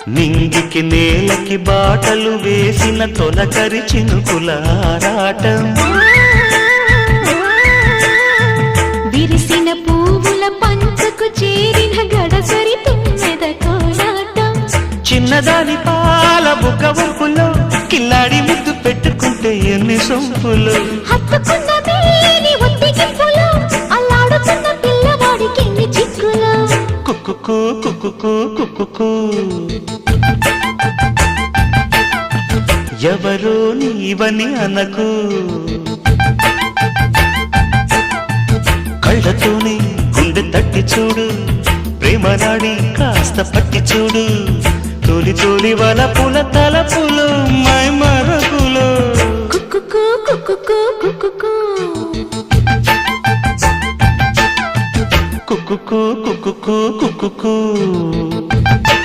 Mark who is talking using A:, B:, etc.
A: నింగికి నేలకి బాటలు వేసిన తొలకరి చినుకుల ఆరాటం
B: విరిసిన పువ్వుల పంచకు చేరిన గడసరి తుమ్మెద కోలాటం
A: చిన్నదాని పాల బుక్క వంపులో కిల్లాడి ముద్దు పెట్టుకుంటే ఎన్ని సొంపులు
B: హత్తుకున్న మేని ఒత్తిగింపులో అల్లాడుతున్న పిల్లవాడికి ఎన్ని చిక్కులు
A: కుక్కుకు కుక్కుకు కుక్కుకు ఎవరో నీవని అనకు కళ్ళతోనే గుండె తట్టి చూడు ప్రేమ నాడి కాస్త పట్టి చూడు తోలి తోలి వలపుల తలపులు మై మరపులు
B: కుక్కుకు కుక్కుకు కుక్కుకు
A: కుక్కుకు కుక్కుకు కుక్కుకు